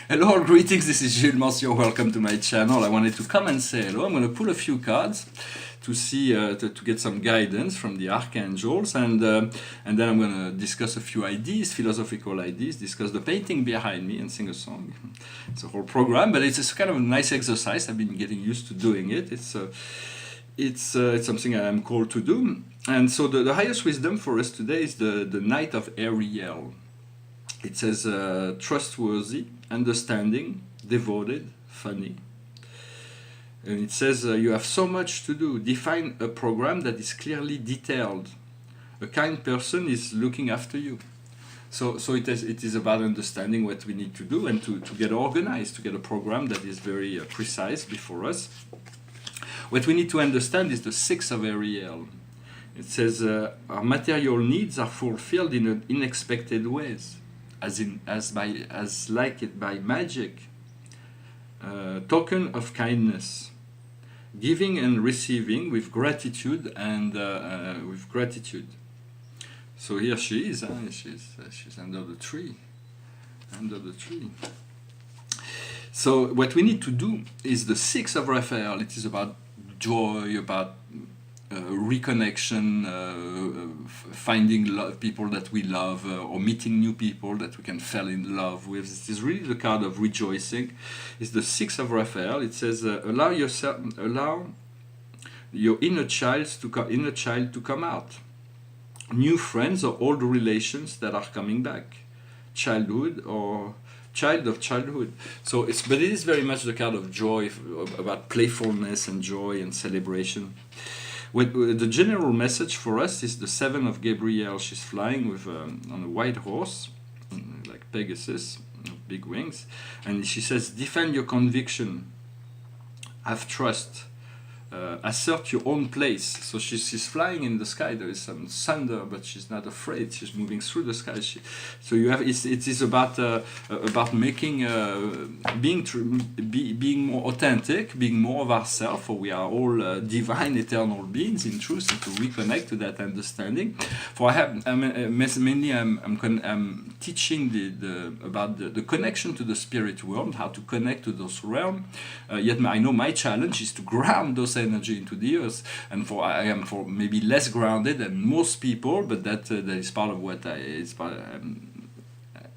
Hello, all greetings. This is Gilles Monsieur. Welcome to my channel. I wanted to come and say hello. I'm going to pull a few cards to see to get some guidance from the archangels, and then I'm going to discuss a few ideas, philosophical ideas, discuss the painting behind me, and sing a song. It's a whole program, but it's kind of a nice exercise. I've been getting used to doing it. It's something I am called to do. And so the highest wisdom for us today is the Knight of Ariel. It says trustworthy, understanding, devoted, funny. And it says you have so much to do. Define a program that is clearly detailed. A kind person is looking after you. So it is about understanding what we need to do and to get organized, to get a program that is very precise before us. What we need to understand is the Six of Ariel. It says our material needs are fulfilled in unexpected ways, as like it by magic. Token of kindness, giving and receiving with gratitude and with gratitude. So here she is. She's under the tree. Under the tree. So what we need to do is the Six of Raphael. It is about joy, about reconnection, finding people that we love, or meeting new people that we can fall in love with. It is really the card of rejoicing. It's the Six of Raphael. It says, allow your inner child to come out. New friends or old relations that are coming back. Childhood or child of childhood. So but it is very much the card of joy, about playfulness and joy and celebration. The general message for us is the Seven of Gabriel. She's flying with on a white horse, like Pegasus, big wings, and she says, defend your conviction, have trust, assert your own place. So she's flying in the sky. There is some thunder, but she's not afraid. She's moving through the sky. So you have it is about making being more authentic, being more of ourselves. For we are all divine, eternal beings in truth, and to reconnect to that understanding. For I'm teaching about the connection to the spirit world, how to connect to those realms. Yet I know my challenge is to ground those energy into the earth, and I am maybe less grounded than most people, but that is part of what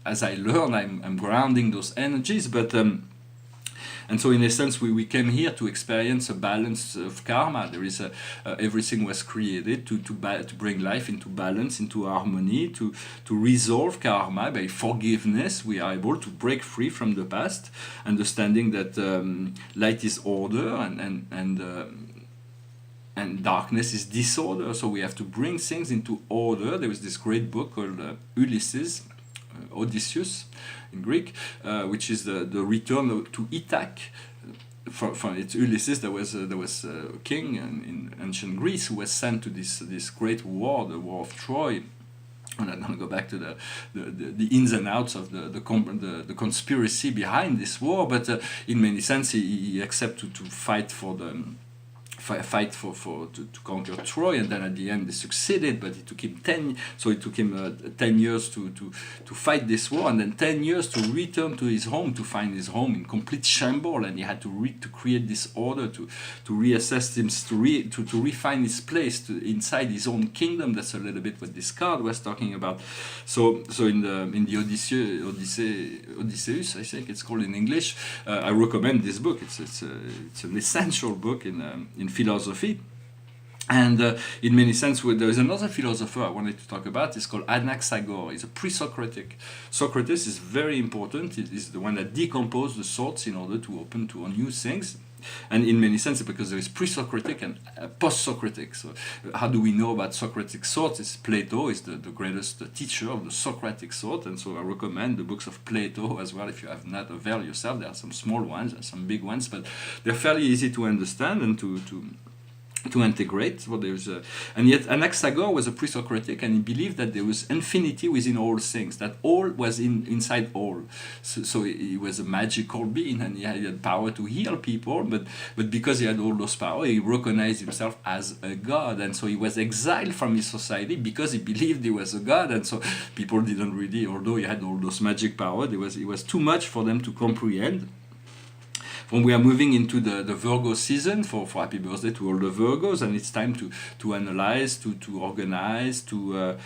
as I learn, I'm grounding those energies, but and so in a sense we came here to experience a balance of karma. There is everything was created to bring life into balance, into harmony, to resolve karma. By forgiveness we are able to break free from the past, understanding that light is order and darkness is disorder. So we have to bring things into order. There was this great book called Ulysses, Odysseus in Greek, which is the return to Ithaca. From it's Ulysses. There was a king in ancient Greece who was sent to this great war, the War of Troy. And I don't go back to the ins and outs of the conspiracy behind this war, but in many sense he accepted to fight to conquer Troy, and then at the end they succeeded, but it took him 10 years to fight this war, and then 10 years to return to his home, to find his home in complete shambles, and he had to create this order, to reassess him, to refine his place inside his own kingdom. That's a little bit what this card was talking about. So in the Odysseus, I think it's called in English. I recommend this book. It's an essential book in philosophy. And in many sense, there is another philosopher I wanted to talk about. It's called Anaxagore. He's a pre-Socratic. Socrates is very important. It is the one that decomposed the thoughts in order to open to new things. And in many senses, because there is pre-Socratic and post-Socratic. So how do we know about Socratic thought? Plato is the greatest teacher of the Socratic thought, and so I recommend the books of Plato as well if you have not availed yourself. There are some small ones and some big ones, but they're fairly easy to understand and to to integrate. So there's and yet Anaxagore was a pre-Socratic, and he believed that there was infinity within all things, that all was inside all. So he was a magical being, and he had power to heal people, but because he had all those power, he recognized himself as a god, and so he was exiled from his society because he believed he was a god, and so people didn't really, although he had all those magic power, it was too much for them to comprehend. When we are moving into the Virgo season, for happy birthday to all the Virgos, and it's time to analyze, to organize, and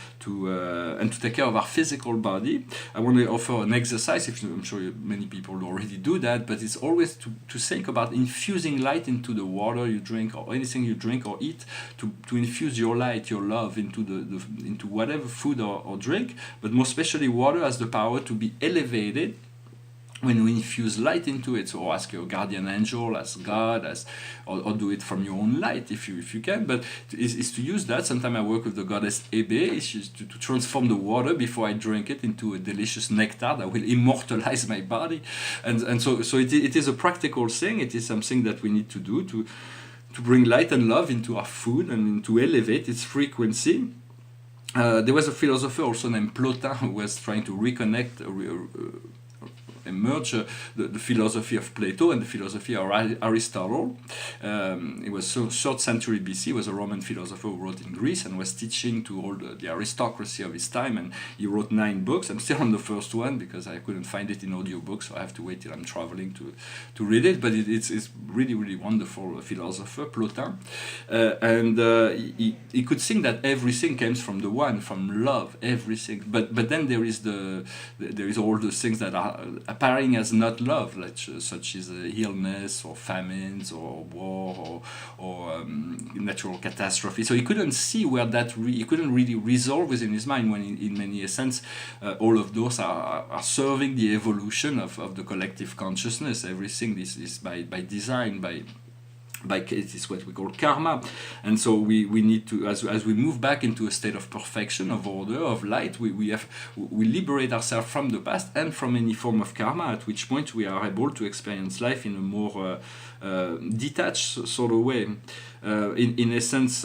to take care of our physical body. I want to offer an exercise. I'm sure many people already do that, but it's always to think about infusing light into the water you drink or anything you drink or eat, to infuse your light, your love into into whatever food or drink, but more especially water has the power to be elevated when we infuse light into it. So ask your guardian angel, ask God, or do it from your own light if you can. But is to use that. Sometimes I work with the goddess Ebe, is to transform the water before I drink it into a delicious nectar that will immortalize my body. And so it is a practical thing. It is something that we need to do to bring light and love into our food and to elevate its frequency. There was a philosopher also named Plotin who was trying to reconnect, merge the philosophy of Plato and the philosophy of Aristotle. It was 3rd century BC. He was a Roman philosopher who wrote in Greece and was teaching to all the aristocracy of his time, and he wrote 9 books. I'm still on the first one because I couldn't find it in audiobook, so I have to wait till I'm traveling to read it, but it's really, really wonderful philosopher, Plotin. He could think that everything comes from the one, from love, everything. But then there is all the things that are appearing as not love, such as illness or famines or war or natural catastrophe. So he couldn't see where that he couldn't really resolve within his mind, when in many essence all of those are serving the evolution of the collective consciousness. Everything is by design, it is what we call karma, and so we need to, as we move back into a state of perfection, of order, of light, we liberate ourselves from the past and from any form of karma, at which point we are able to experience life in a more detached sort of way. In essence,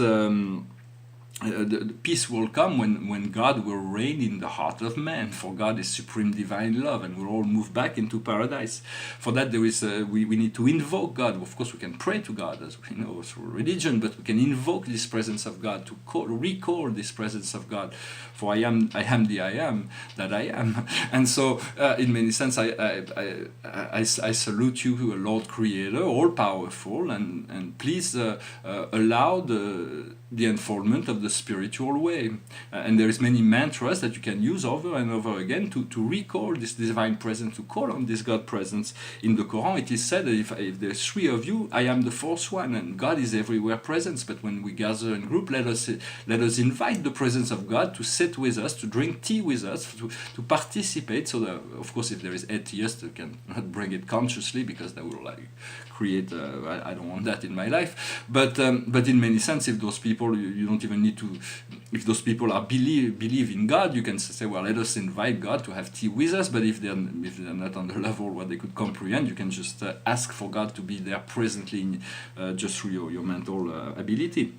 the peace will come when God will reign in the heart of man, for God is supreme divine love, and we'll all move back into paradise. For that there is we need to invoke God. Of course we can pray to God, as we know, through religion, but we can invoke this presence of God, to recall this presence of God. For I am the I am that I am. And so in many sense I salute you, Lord Creator, all powerful, and please allow the unfoldment of the spiritual way. And there is many mantras that you can use over and over again to recall this divine presence, to call on this God presence. In the Quran it is said that if there's 3 of you, I am the 4th one, and God is everywhere present. But when we gather in group, let us invite the presence of God to sit with us, to drink tea with us, to participate. So that, of course, if there is atheists, you can not bring it consciously, because that will create I don't want that in my life. But in many sense, if those people, you don't even need to, if those people are believe in God, you can say, well, let us invite God to have tea with us. But if they're not on the level where they could comprehend, you can just ask for God to be there presently, just through your mental ability.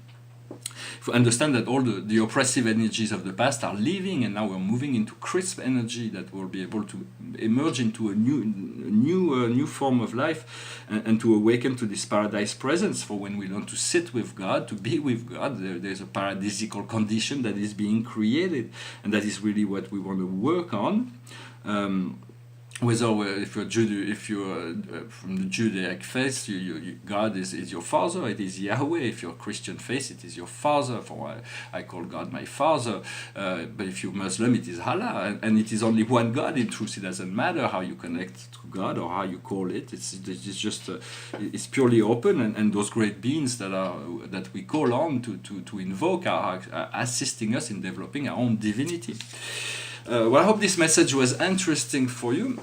Understand that all the oppressive energies of the past are leaving, and now we're moving into crisp energy that will be able to emerge into a new form of life, and to awaken to this paradise presence. For when we learn to sit with God, to be with God, there's a paradisical condition that is being created, and that is really what we want to work on. Whether if you're from the Judaic faith, God is your father, it is Yahweh. If you're Christian faith, it is your father. For I call God my father. But if you're Muslim, it is Allah, and it is only one God. In truth, it doesn't matter how you connect to God or how you call it. It's just it's purely open, and those great beings that we call on to invoke are assisting us in developing our own divinity. Well, I hope this message was interesting for you.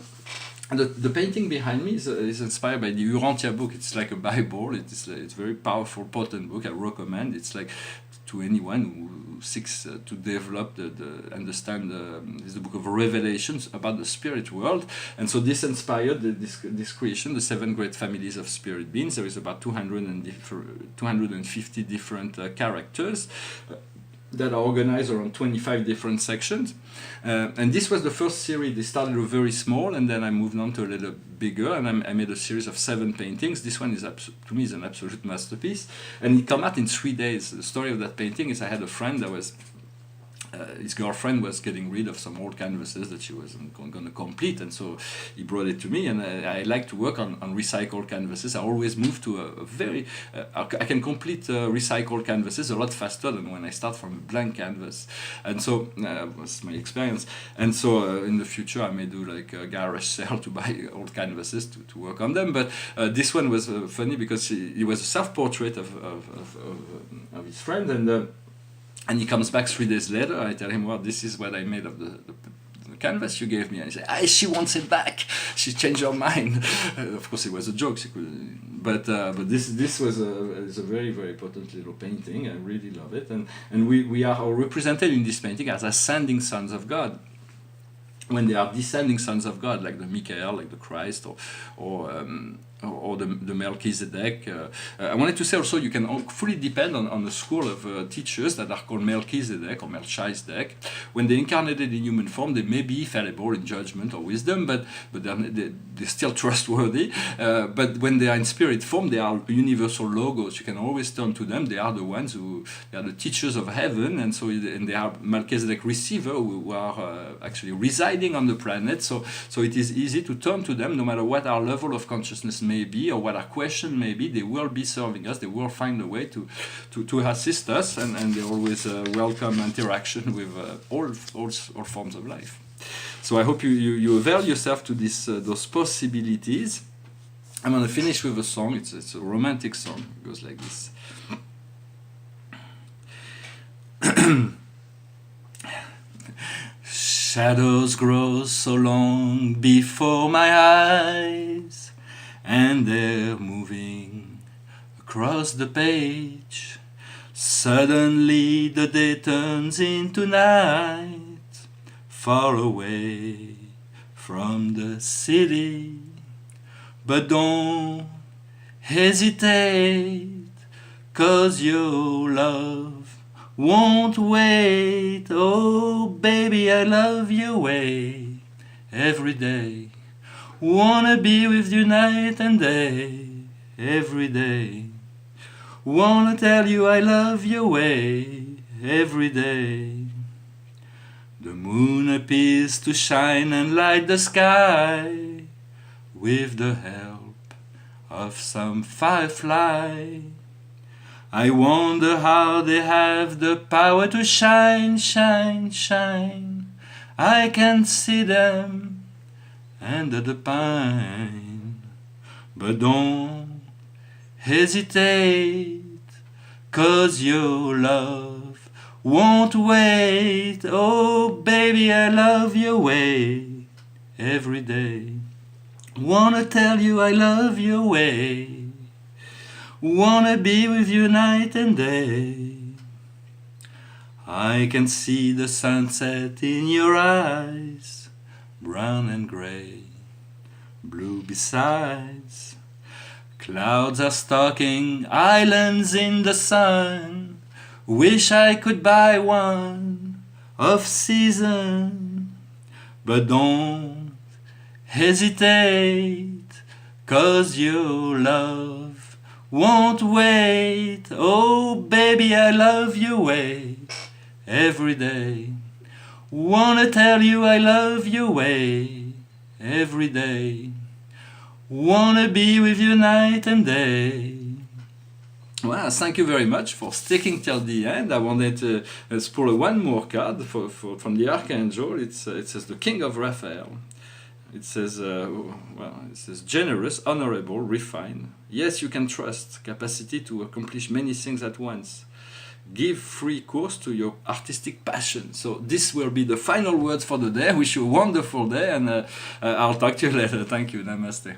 The painting behind me is inspired by the Urantia book. It's like a Bible. It's a very powerful, potent book. I recommend. It's like to anyone to develop understand is the book of Revelations about the spirit world, and so this inspired this creation, the 7 great families of spirit beings. There is about 250 different characters that are organized around 25 different sections. And this was the first series. They started very small, and then I moved on to a little bigger, and I made a series of 7 paintings. This one is, to me, is an absolute masterpiece, and it came out in 3 days. The story of that painting is I had a friend that was his girlfriend was getting rid of some old canvases that she wasn't going to complete, and so he brought it to me. And I like to work on recycled canvases. I always move to a very I can complete recycled canvases a lot faster than when I start from a blank canvas, and so was my experience. And so in the future I may do like a garage sale to buy old canvases to work on them. But this one was funny because it was a self-portrait of his friend, and he comes back 3 days later. I tell him, well, this is what I made of the canvas you gave me. And he said, she wants it back. She changed her mind. Of course, it was a joke. But this was a very, very important little painting. I really love it. And we are represented in this painting as ascending sons of God, when they are descending sons of God, like the Michael, like the Christ, or the Melchizedek. I wanted to say also you can fully depend on the school of teachers that are called Melchizedek or Melchizedek. When they incarnated in human form, they may be fallible in judgment or wisdom, but they're still trustworthy. But when they are in spirit form, they are universal logos. You can always turn to them. They are the ones they are the teachers of heaven, and they are Melchizedek receiver who are actually residing on the planet. So it is easy to turn to them, no matter what our level of consciousness may be or what our question may be. They will be serving us. They will find a way to assist us, and they always welcome interaction with all forms of life. So I hope you avail yourself to those possibilities. I'm going to finish with a song. It's a romantic song. It goes like this. Shadows grow so long before my eyes, and they're moving across the page. Suddenly the day turns into night, far away from the city. But don't hesitate, 'cause your love won't wait. Oh baby, I love your way every day. Wanna be with you night and day, every day. Wanna tell you I love your way every day. The moon appears to shine and light the sky with the help of some firefly. I wonder how they have the power to shine, shine, shine. I can see them under the pine. But don't hesitate, 'cause your love won't wait. Oh baby, I love your way every day. Wanna tell you I love your way. Wanna be with you night and day. I can see the sunset in your eyes, brown and gray, blue besides. Clouds are stalking islands in the sun. Wish I could buy one off season. But don't hesitate, 'cause your love won't wait. Oh baby, I love your way every day. Wanna tell you I love your way every day. Wanna be with you night and day. Well, thank you very much for sticking till the end. I wanted to pull one more card from the Archangel. It says the King of Raphael. It says, it says generous, honorable, refined. Yes, you can trust, capacity to accomplish many things at once. Give free course to your artistic passion. So this will be the final words for the day. I wish you a wonderful day, and I'll talk to you later. Thank you. Namaste.